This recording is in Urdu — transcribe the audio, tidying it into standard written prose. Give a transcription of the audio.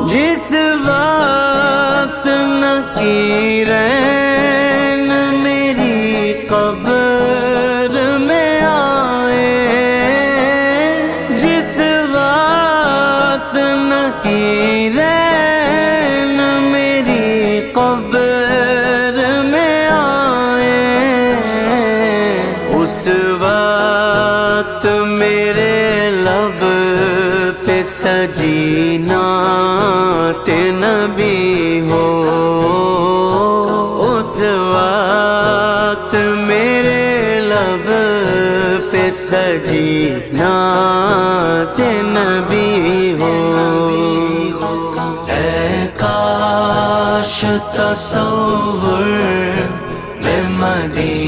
جس وقت نکیرین میری قبر میں آئے، جس وقت نکیرین میری قبر میں آئے، اس وقت میرے لب پہ سجی نعت نبی ہو، اس وقت میرے لب پہ سجی نعت نبی ہو۔ اے کاش تصور میں مدینہ